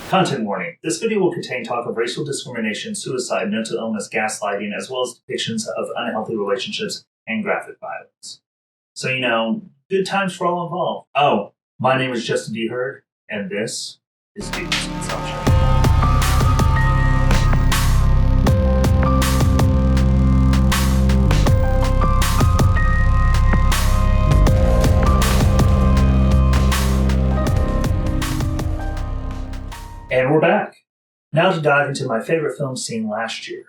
Content warning. This video will contain talk of racial discrimination, suicide, mental illness, gaslighting, as well as depictions of unhealthy relationships and graphic violence. So, good times for all involved. Oh, my name is Justin D. Hurd, and this is Dubious Consumption. And we're back. Now to dive into my favorite films seen last year.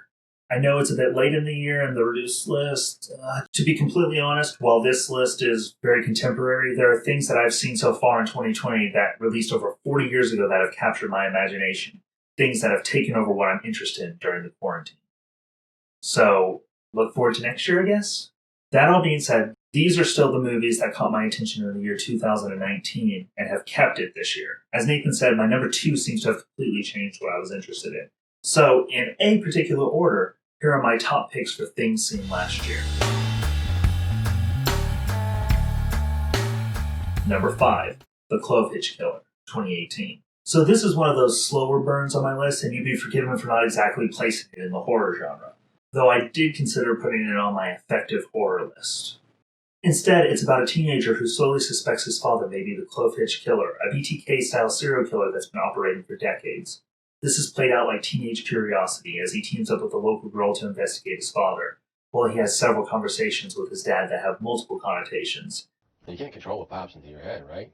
I know it's a bit late in the year in the reduced list. To be completely honest, while this list is very contemporary, there are things that I've seen so far in 2020 that released over 40 years ago that have captured my imagination. Things that have taken over what I'm interested in during the quarantine. So, look forward to next year, I guess? That all being said, these are still the movies that caught my attention in the year 2019 and have kept it this year. As Nathan said, my number 2 seems to have completely changed what I was interested in. So, in a particular order, here are my top picks for things seen last year. Number 5, The Clovehitch Killer, 2018. So this is one of those slower burns on my list, and you'd be forgiven for not exactly placing it in the horror genre, though I did consider putting it on my effective horror list. Instead, it's about a teenager who slowly suspects his father may be the Clovehitch Killer, a BTK-style serial killer that's been operating for decades. This is played out like teenage curiosity as he teams up with a local girl to investigate his father, while he has several conversations with his dad that have multiple connotations. You can't control what pops into your head, right?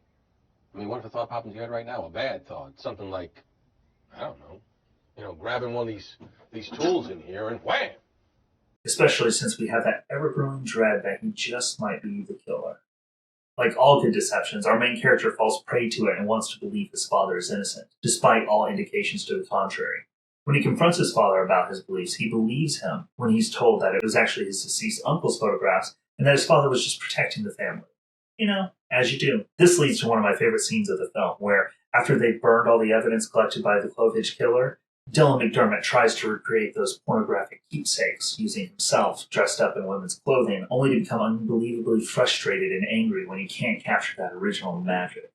I mean, what if a thought popped into your head right now? A bad thought. Something like, I don't know, grabbing one of these tools in here and wham! Especially since we have that ever-growing dread that he just might be the killer. Like all good deceptions, our main character falls prey to it and wants to believe his father is innocent, despite all indications to the contrary. When he confronts his father about his beliefs, he believes him when he's told that it was actually his deceased uncle's photographs and that his father was just protecting the family. As you do. This leads to one of my favorite scenes of the film, where, after they've burned all the evidence collected by the Clovehitch Killer, Dylan McDermott tries to recreate those pornographic keepsakes using himself dressed up in women's clothing, only to become unbelievably frustrated and angry when he can't capture that original magic.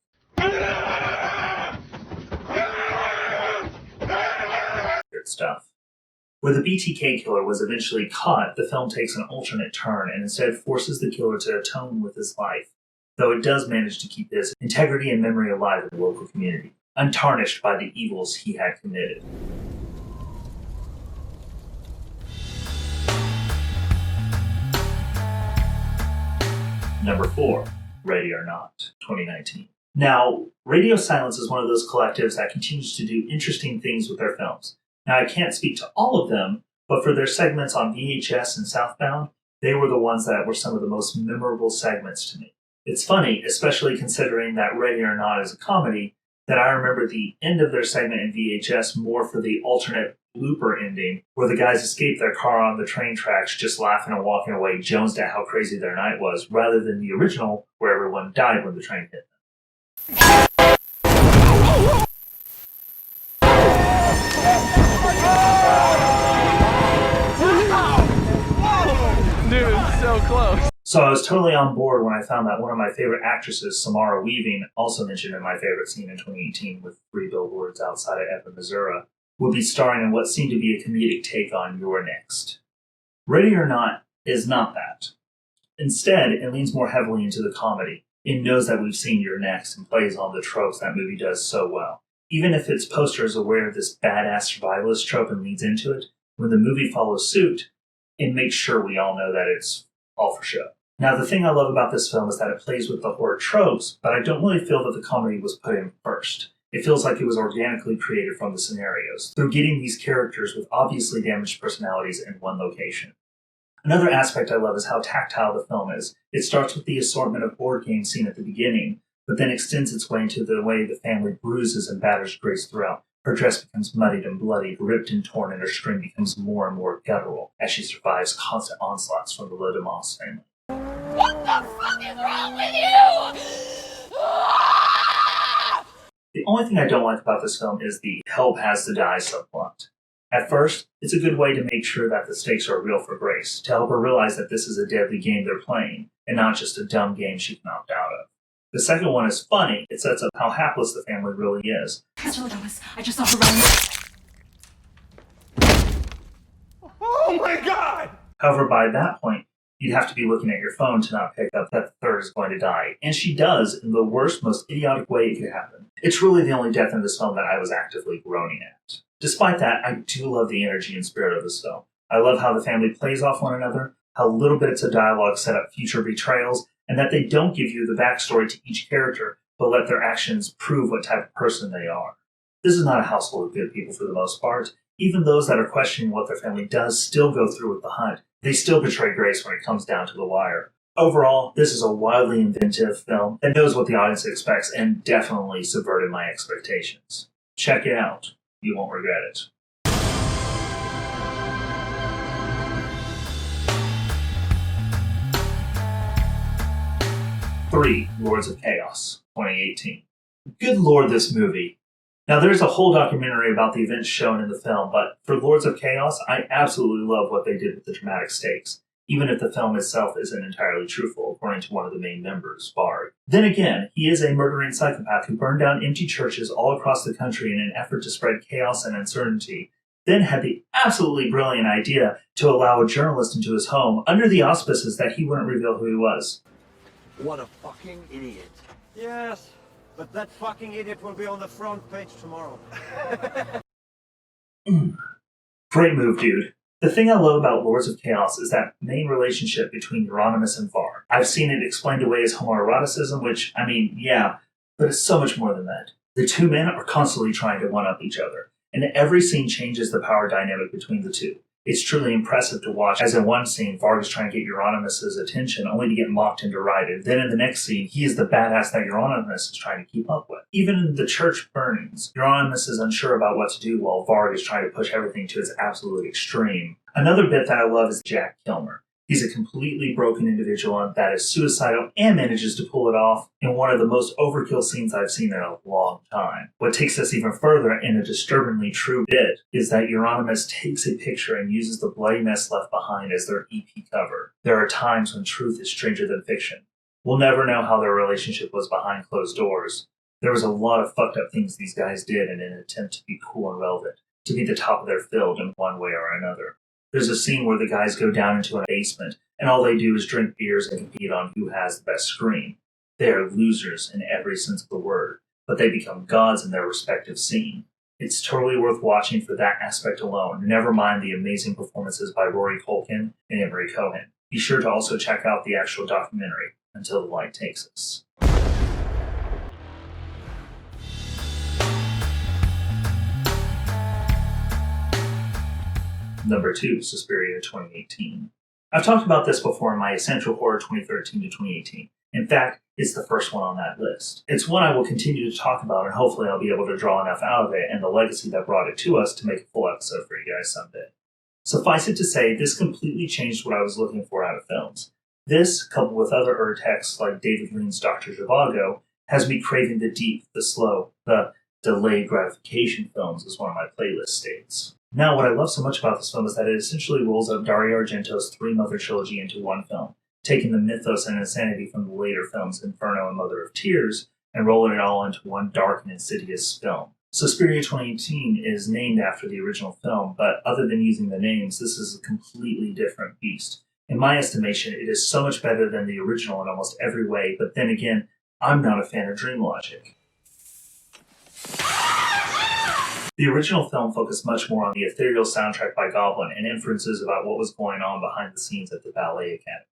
Good stuff. Where the BTK killer was eventually caught, the film takes an alternate turn and instead forces the killer to atone with his life, though it does manage to keep his integrity and memory alive in the local community, untarnished by the evils he had committed. Number 4, Ready or Not, 2019. Now, Radio Silence is one of those collectives that continues to do interesting things with their films. Now, I can't speak to all of them, but for their segments on VHS and Southbound, they were the ones that were some of the most memorable segments to me. It's funny, especially considering that Ready or Not is a comedy, that I remember the end of their segment in VHS more for the alternate blooper ending, where the guys escape their car on the train tracks just laughing and walking away, jonesed at how crazy their night was, rather than the original, where everyone died when the train hit them. Dude, so close. So I was totally on board when I found that one of my favorite actresses, Samara Weaving, also mentioned in my favorite scene in 2018 with 3 billboards outside of Ebbing, Missouri, would be starring in what seemed to be a comedic take on You're Next. Ready or Not is not that. Instead, it leans more heavily into the comedy. It knows that we've seen You're Next and plays on the tropes that movie does so well. Even if its poster is aware of this badass survivalist trope and leads into it, when the movie follows suit, it makes sure we all know that it's all for show. Now, the thing I love about this film is that it plays with the horror tropes, but I don't really feel that the comedy was put in first. It feels like it was organically created from the scenarios, through getting these characters with obviously damaged personalities in one location. Another aspect I love is how tactile the film is. It starts with the assortment of board games seen at the beginning, but then extends its way into the way the family bruises and batters Grace throughout. Her dress becomes muddied and bloodied, ripped and torn, and her scream becomes more and more guttural as she survives constant onslaughts from the Lidemoss family. What the fuck is wrong with you? The only thing I don't like about this film is the help has to die subplot. At first, it's a good way to make sure that the stakes are real for Grace, to help her realize that this is a deadly game they're playing, and not just a dumb game she can opt out of. The second one is funny. It sets up how hapless the family really is. Mr. Ladonis, I just saw her running. Oh my god! However, by that point, you'd have to be looking at your phone to not pick up that the third is going to die. And she does in the worst, most idiotic way it could happen. It's really the only death in this film that I was actively groaning at. Despite that, I do love the energy and spirit of this film. I love how the family plays off one another, how little bits of dialogue set up future betrayals, and that they don't give you the backstory to each character, but let their actions prove what type of person they are. This is not a household of good people for the most part. Even those that are questioning what their family does still go through with the hunt. They still betray grace when it comes down to the wire. Overall, this is a wildly inventive film that knows what the audience expects and definitely subverted my expectations. Check it out. You won't regret it. Three, Lords of Chaos, 2018. Good lord, this movie. Now, there's a whole documentary about the events shown in the film, but for Lords of Chaos, I absolutely love what they did with the dramatic stakes, even if the film itself isn't entirely truthful, according to one of the main members, Bard. Then again, he is a murdering psychopath who burned down empty churches all across the country in an effort to spread chaos and uncertainty, then had the absolutely brilliant idea to allow a journalist into his home under the auspices that he wouldn't reveal who he was. What a fucking idiot. Yes, but that fucking idiot will be on the front page tomorrow. Great move, dude. The thing I love about Lords of Chaos is that main relationship between Euronymous and Var. I've seen it explained away as homoeroticism, which, I mean, yeah, but it's so much more than that. The two men are constantly trying to one-up each other, and every scene changes the power dynamic between the two. It's truly impressive to watch, as in one scene, Varg is trying to get Euronymous' attention only to get mocked and derided. Then in the next scene, he is the badass that Euronymous is trying to keep up with. Even in the church burnings, Euronymous is unsure about what to do while Varg is trying to push everything to its absolute extreme. Another bit that I love is Jack Kilmer. He's a completely broken individual that is suicidal and manages to pull it off in one of the most overkill scenes I've seen in a long time. What takes us even further in a disturbingly true bit is that Euronymous takes a picture and uses the bloody mess left behind as their EP cover. There are times when truth is stranger than fiction. We'll never know how their relationship was behind closed doors. There was a lot of fucked up things these guys did in an attempt to be cool and relevant, to be the top of their field in one way or another. There's a scene where the guys go down into a basement, and all they do is drink beers and compete on who has the best scream. They are losers in every sense of the word, but they become gods in their respective scene. It's totally worth watching for that aspect alone, never mind the amazing performances by Rory Culkin and Emery Cohen. Be sure to also check out the actual documentary, Until the Light Takes Us. Number 2, Suspiria 2018. I've talked about this before in my Essential Horror 2013 to 2018. In fact, it's the first one on that list. It's one I will continue to talk about, and hopefully I'll be able to draw enough out of it and the legacy that brought it to us to make a full episode for you guys someday. Suffice it to say, this completely changed what I was looking for out of films. This, coupled with other texts like David Lean's Dr. Zhivago, has me craving the deep, the slow, the delayed gratification films, as one of my playlists states. Now, what I love so much about this film is that it essentially rolls up Dario Argento's three-mother trilogy into one film, taking the mythos and insanity from the later films Inferno and Mother of Tears, and rolling it all into one dark and insidious film. Suspiria 2018 is named after the original film, but other than using the names, this is a completely different beast. In my estimation, it is so much better than the original in almost every way, but then again, I'm not a fan of dream logic. The original film focused much more on the ethereal soundtrack by Goblin and inferences about what was going on behind the scenes at the Ballet Academy.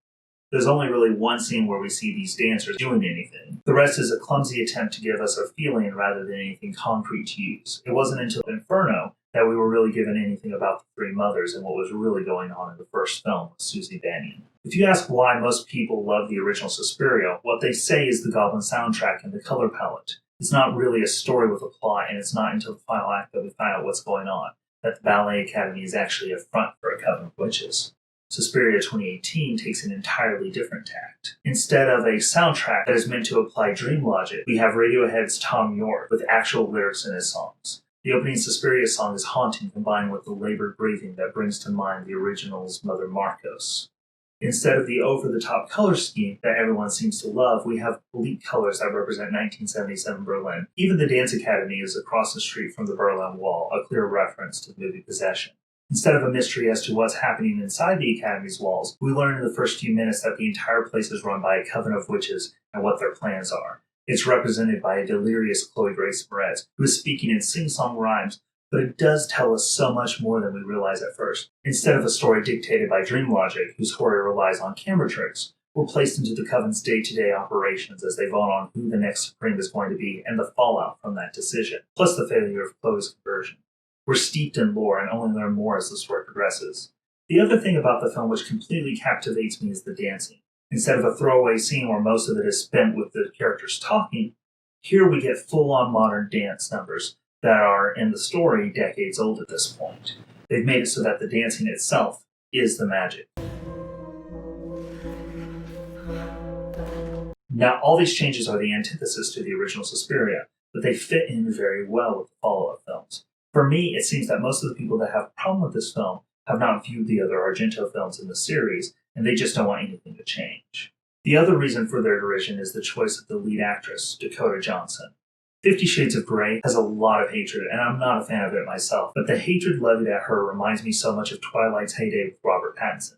There's only really one scene where we see these dancers doing anything. The rest is a clumsy attempt to give us a feeling rather than anything concrete to use. It wasn't until Inferno that we were really given anything about the three mothers and what was really going on in the first film with Susie Bannion. If you ask why most people love the original Suspiria, what they say is the Goblin soundtrack and the color palette. It's not really a story with a plot, and it's not until the final act that we find out what's going on, that the Ballet Academy is actually a front for a coven of witches. Suspiria 2018 takes an entirely different tact. Instead of a soundtrack that is meant to apply dream logic, we have Radiohead's Tom York with actual lyrics in his songs. The opening Suspiria song is haunting, combined with the labored breathing that brings to mind the original's Mother Marcos. Instead of the over-the-top color scheme that everyone seems to love, we have bleak colors that represent 1977 Berlin. Even the dance academy is across the street from the Berlin Wall, a clear reference to the movie Possession. Instead of a mystery as to what's happening inside the academy's walls, we learn in the first few minutes that the entire place is run by a coven of witches and what their plans are. It's represented by a delirious Chloe Grace Moretz, who is speaking in sing-song rhymes, but it does tell us so much more than we realize at first. Instead of a story dictated by dream logic, whose horror relies on camera tricks, we're placed into the Coven's day-to-day operations as they vote on who the next Supreme is going to be and the fallout from that decision, plus the failure of Chloe's conversion. We're steeped in lore and only learn more as the story progresses. The other thing about the film which completely captivates me is the dancing. Instead of a throwaway scene where most of it is spent with the characters talking, here we get full-on modern dance numbers that are, in the story, decades old at this point. They've made it so that the dancing itself is the magic. Now, all these changes are the antithesis to the original Suspiria, but they fit in very well with the follow-up films. For me, it seems that most of the people that have a problem with this film have not viewed the other Argento films in the series, and they just don't want anything to change. The other reason for their derision is the choice of the lead actress, Dakota Johnson. 50 Shades of Grey has a lot of hatred, and I'm not a fan of it myself, but the hatred levied at her reminds me so much of Twilight's heyday with Robert Pattinson.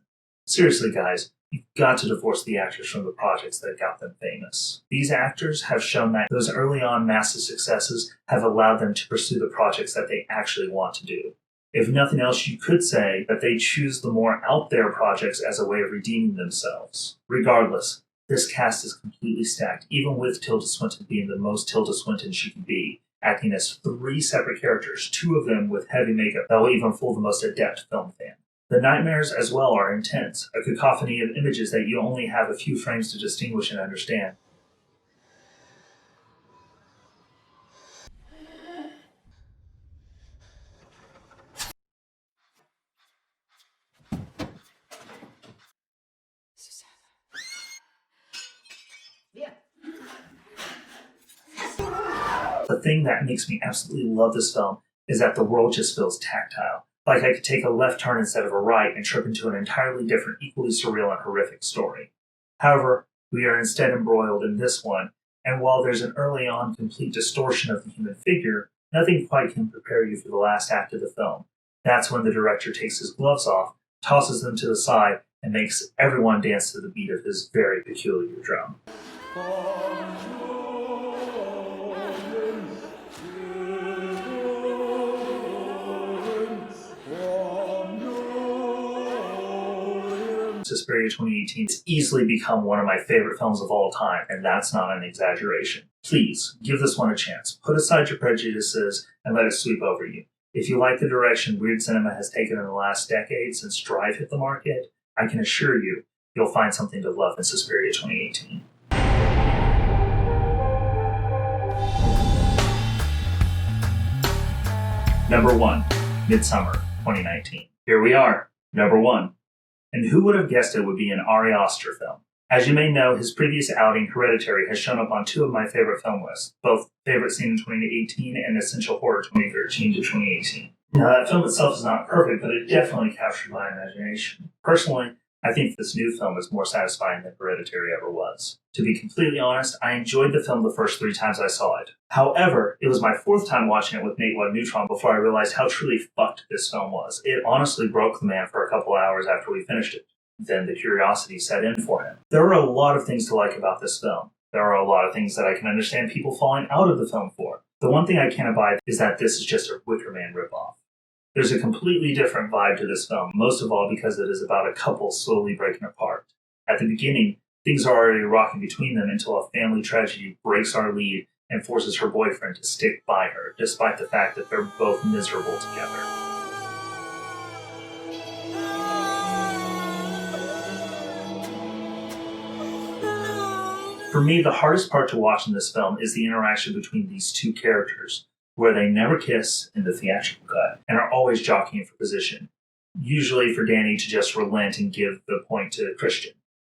Seriously, guys, you've got to divorce the actors from the projects that got them famous. These actors have shown that those early on massive successes have allowed them to pursue the projects that they actually want to do. If nothing else, you could say that they choose the more out there projects as a way of redeeming themselves. Regardless, this cast is completely stacked, even with Tilda Swinton being the most Tilda Swinton she can be, acting as 3 separate characters, 2 of them with heavy makeup that will even fool the most adept film fan. The nightmares as well are intense, a cacophony of images that you only have a few frames to distinguish and understand. The thing that makes me absolutely love this film is that the world just feels tactile. Like I could take a left turn instead of a right and trip into an entirely different, equally surreal and horrific story. However, we are instead embroiled in this one, and while there's an early on complete distortion of the human figure, nothing quite can prepare you for the last act of the film. That's when the director takes his gloves off, tosses them to the side, and makes everyone dance to the beat of his very peculiar drum. Suspiria 2018 has easily become one of my favorite films of all time, and that's not an exaggeration. Please, give this one a chance. Put aside your prejudices and let it sweep over you. If you like the direction weird cinema has taken in the last decade since Drive hit the market, I can assure you, you'll find something to love in Suspiria 2018. Number 1, Midsommar 2019. Here we are, number 1. And who would have guessed it would be an Ari Aster film? As you may know, his previous outing, Hereditary, has shown up on 2 of my favorite film lists, both Favorite Scene in 2018 and Essential Horror 2013 to 2018. Now, that film itself is not perfect, but it definitely captured my imagination. Personally, I think this new film is more satisfying than Hereditary ever was. To be completely honest, I enjoyed the film the first 3 times I saw it. However, it was my 4th time watching it with Nate One Neutron before I realized how truly fucked this film was. It honestly broke the man for a couple hours after we finished it. Then the curiosity set in for him. There are a lot of things to like about this film. There are a lot of things that I can understand people falling out of the film for. The one thing I can't abide is that this is just a Wicker Man ripoff. There's a completely different vibe to this film, most of all because it is about a couple slowly breaking apart. At the beginning, things are already rocking between them until a family tragedy breaks our lead and forces her boyfriend to stick by her, despite the fact that they're both miserable together. For me, the hardest part to watch in this film is the interaction between these 2 characters, where they never kiss in the theatrical cut and are always jockeying for position, usually for Danny to just relent and give the point to Christian.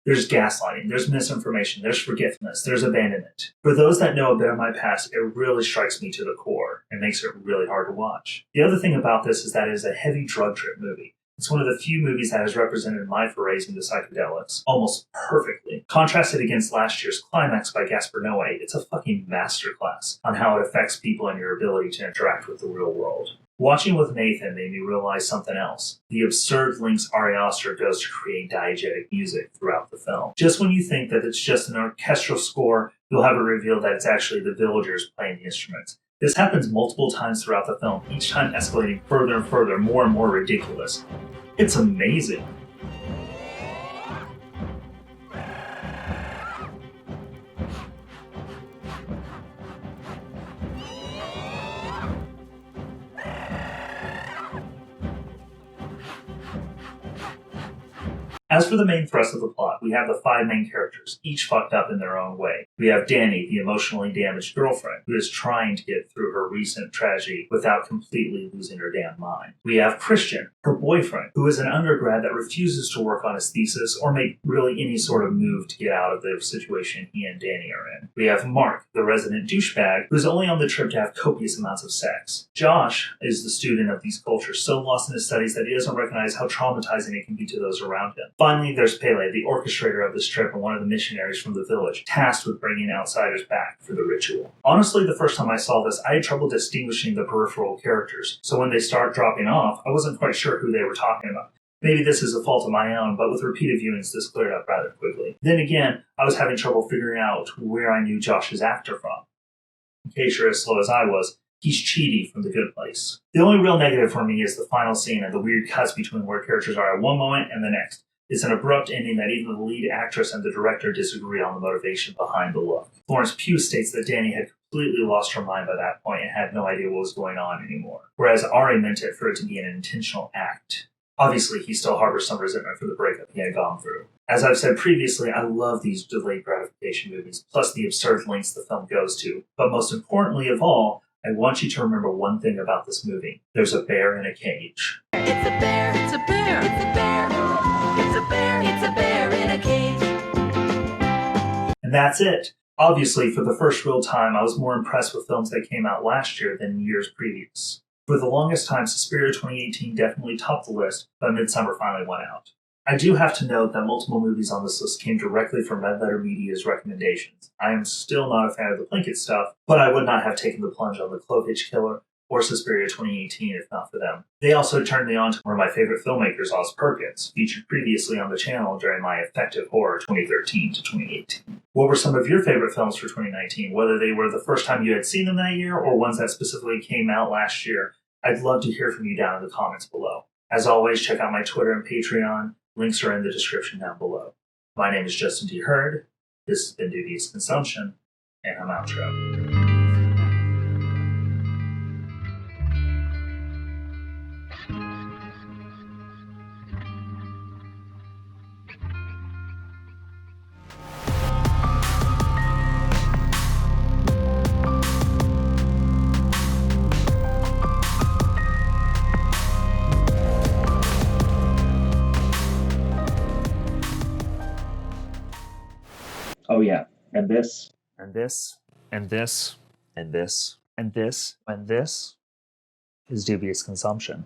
There's gaslighting, there's misinformation, there's forgetfulness, there's abandonment. For those that know a bit of my past, it really strikes me to the core and makes it really hard to watch. The other thing about this is that it is a heavy drug trip movie. It's one of the few movies that has represented my forays into psychedelics almost perfectly. Contrasted against last year's Climax by Gaspar Noé, it's a fucking masterclass on how it affects people and your ability to interact with the real world. Watching with Nathan made me realize something else. The absurd lengths Ari Aster goes to create diegetic music throughout the film. Just when you think that it's just an orchestral score, you'll have it revealed that it's actually the villagers playing the instruments. This happens multiple times throughout the film, each time escalating further and further, more and more ridiculous. It's amazing. As for the main thrust of the plot, we have the 5 main characters, each fucked up in their own way. We have Danny, the emotionally damaged girlfriend, who is trying to get through her recent tragedy without completely losing her damn mind. We have Christian, her boyfriend, who is an undergrad that refuses to work on his thesis or make really any sort of move to get out of the situation he and Danny are in. We have Mark, the resident douchebag, who is only on the trip to have copious amounts of sex. Josh is the student of these cultures, so lost in his studies that he doesn't recognize how traumatizing it can be to those around him. Finally, there's Pele, the orchestrator of this trip and one of the missionaries from the village, tasked with bringing outsiders back for the ritual. Honestly, the first time I saw this, I had trouble distinguishing the peripheral characters, so when they start dropping off, I wasn't quite sure who they were talking about. Maybe this is a fault of my own, but with repeated viewings, this cleared up rather quickly. Then again, I was having trouble figuring out where I knew Josh's actor from. In case you're as slow as I was, he's Cheaty from The Good Place. The only real negative for me is the final scene and the weird cuts between where characters are at one moment and the next. It's an abrupt ending that even the lead actress and the director disagree on the motivation behind the look. Florence Pugh states that Danny had completely lost her mind by that point and had no idea what was going on anymore, whereas Ari meant it for it to be an intentional act. Obviously, he still harbors some resentment for the breakup he had gone through. As I've said previously, I love these delayed gratification movies, plus the absurd lengths the film goes to. But most importantly of all, I want you to remember one thing about this movie. There's a bear in a cage. It's a bear, it's a bear, it's a bear. It's a bear, it's a bear in a cage. And that's it. Obviously, for the first real time, I was more impressed with films that came out last year than years previous. For the longest time, Suspiria 2018 definitely topped the list, but Midsommar finally won out. I do have to note that multiple movies on this list came directly from Red Letter Media's recommendations. I am still not a fan of the Plinkett stuff, but I would not have taken the plunge on the Clovehitch Killer or Suspiria 2018 if not for them. They also turned me on to one of my favorite filmmakers, Oz Perkins, featured previously on the channel during my Effective Horror 2013 to 2018. What were some of your favorite films for 2019, whether they were the first time you had seen them that year or ones that specifically came out last year? I'd love to hear from you down in the comments below. As always, check out my Twitter and Patreon. Links are in the description down below. My name is Justin D. Hurd. This has been Dubious Consumption, and I'm outro. Oh yeah, and this, and this, and this, and this, and this, and this is Dubious Consumption.